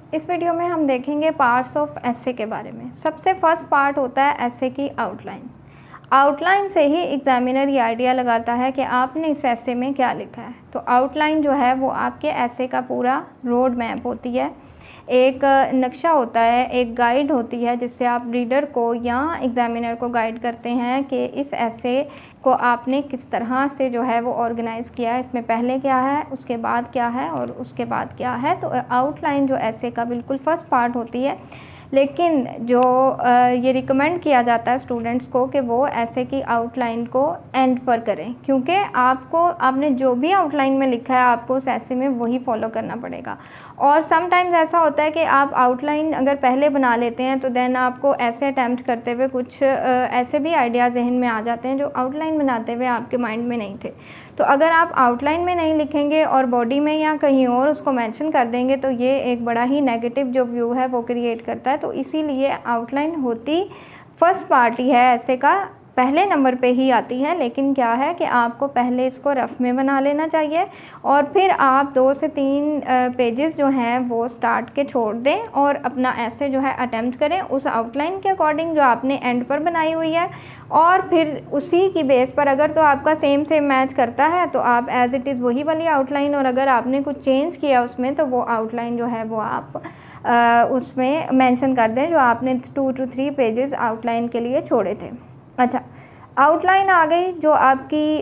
इस वीडियो में हम देखेंगे पार्ट्स ऑफ एसे के बारे में। सबसे फर्स्ट पार्ट होता है एसे की आउटलाइन। आउटलाइन से ही एग्जामिनर ये आइडिया लगाता है कि आपने इस एसे में क्या लिखा है। तो आउटलाइन जो है वो आपके एसे का पूरा रोड मैप होती है, एक नक्शा होता है, एक गाइड होती है जिससे आप रीडर को या एग्जामिनर को गाइड करते हैं कि इस एसे को आपने किस तरह से जो है वो ऑर्गेनाइज़ किया है, इसमें पहले क्या है, उसके बाद क्या है और उसके बाद क्या है। तो आउटलाइन जो एसे का बिल्कुल फर्स्ट पार्ट होती है, लेकिन जो ये रिकमेंड किया जाता है स्टूडेंट्स को कि वो एसे की आउटलाइन को एंड पर करें, क्योंकि आपने जो भी आउटलाइन में लिखा है आपको उस एसे में वही फॉलो करना पड़ेगा। और समटाइम्स ऐसा होता है कि आप आउटलाइन अगर पहले बना लेते हैं तो देन आपको ऐसे अटैम्प्ट करते हुए कुछ ऐसे भी आइडियाज़ जहन में आ जाते हैं जो आउटलाइन बनाते हुए आपके माइंड में नहीं थे। तो अगर आप आउटलाइन में नहीं लिखेंगे और बॉडी में या कहीं और उसको मेंशन कर देंगे तो ये एक बड़ा ही नेगेटिव जो व्यू है वो क्रिएट करता है। तो इसीलिए आउटलाइन होती फर्स्ट पार्ट ही है ऐसे का, पहले नंबर पे ही आती है। लेकिन क्या है कि आपको पहले इसको रफ़ में बना लेना चाहिए और फिर आप 2 से 3 पेजेस जो हैं वो स्टार्ट के छोड़ दें और अपना ऐसे जो है अटेम्प्ट करें उस आउटलाइन के अकॉर्डिंग जो आपने एंड पर बनाई हुई है। और फिर उसी की बेस पर अगर तो आपका सेम मैच करता है तो आप एज़ इट इज़ वही वाली आउटलाइन, और अगर आपने कुछ चेंज किया उसमें तो वो आउटलाइन जो है वो आप उसमें मेंशन कर दें जो आपने 2 to 3 पेजेस आउटलाइन के लिए छोड़े थे। अच्छा, आउटलाइन आ गई। जो आपकी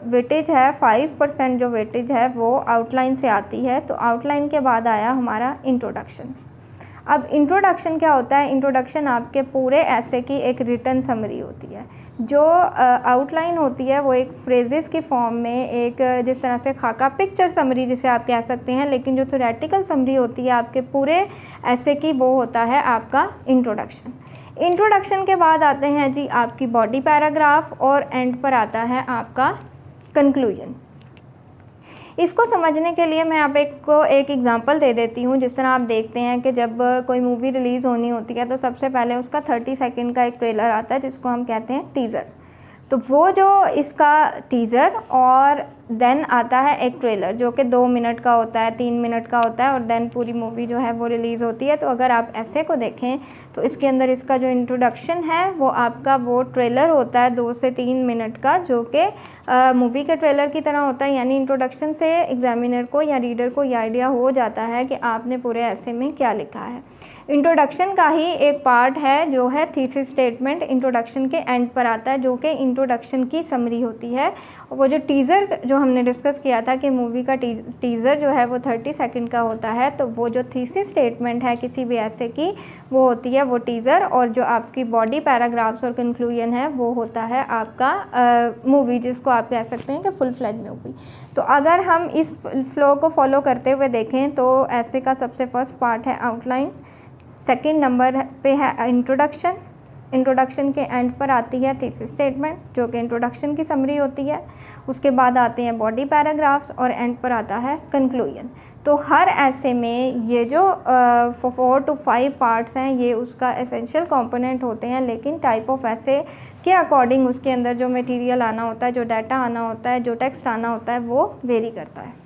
वेटेज है 5% जो वेटेज है वो आउटलाइन से आती है। तो आउटलाइन के बाद आया हमारा इंट्रोडक्शन। अब इंट्रोडक्शन क्या होता है? इंट्रोडक्शन आपके पूरे ऐसे की एक रिटन समरी होती है। जो आउटलाइन होती है वो एक फ्रेजेस की फॉर्म में, एक जिस तरह से खाका पिक्चर समरी जिसे आप कह सकते हैं, लेकिन जो थ्योरेटिकल समरी होती है आपके पूरे ऐसे की वो होता है आपका इंट्रोडक्शन। इंट्रोडक्शन के बाद आते हैं जी आपकी बॉडी पैराग्राफ और एंड पर आता है आपका कंक्लूजन। इसको समझने के लिए मैं आप एक एग्जांपल दे देती हूँ। जिस तरह आप देखते हैं कि जब कोई मूवी रिलीज़ होनी होती है तो सबसे पहले उसका 30 सेकंड का एक ट्रेलर आता है जिसको हम कहते हैं टीज़र। तो वो जो इसका टीज़र और देन आता है एक ट्रेलर जो कि 2 मिनट का होता है, 3 मिनट का होता है, और देन पूरी मूवी जो है वो रिलीज़ होती है। तो अगर आप ऐसे को देखें तो इसके अंदर इसका जो इंट्रोडक्शन है वो आपका वो ट्रेलर होता है 2 से 3 मिनट का, जो कि मूवी के ट्रेलर की तरह होता है। यानी इंट्रोडक्शन से एग्जामिनर को या रीडर को ये आइडिया हो जाता है कि आपने पूरे ऐसे में क्या लिखा है। इंट्रोडक्शन का ही एक पार्ट है जो है थीसिस स्टेटमेंट, इंट्रोडक्शन के एंड पर आता है, जो कि इंट्रोडक्शन की समरी होती है। वो जो टीज़र जो हमने डिस्कस किया था कि मूवी का टीज़र जो है वो 30 सेकंड का होता है, तो वो जो थीसिस स्टेटमेंट है किसी भी ऐसे की वो होती है वो टीज़र, और जो आपकी बॉडी पैराग्राफ्स और कंक्लूजन है वो होता है आपका मूवी, जिसको आप कह सकते हैं कि फुल फ्लेज मूवी। तो अगर हम इस फ्लो को फॉलो करते हुए देखें तो ऐसे का सबसे फर्स्ट पार्ट है आउटलाइन, सेकंड नंबर पे है इंट्रोडक्शन, इंट्रोडक्शन के एंड पर आती है थीसिस स्टेटमेंट जो कि इंट्रोडक्शन की समरी होती है, उसके बाद आते हैं बॉडी पैराग्राफ्स और एंड पर आता है कंक्लूजन। तो हर ऐसे में ये जो 4 to 5 पार्ट्स हैं ये उसका एसेंशियल कंपोनेंट होते हैं, लेकिन टाइप ऑफ ऐसे के अकॉर्डिंग उसके अंदर जो मटेरियल आना होता है, जो डाटा आना होता है, जो टेक्स्ट आना होता है वो वेरी करता है।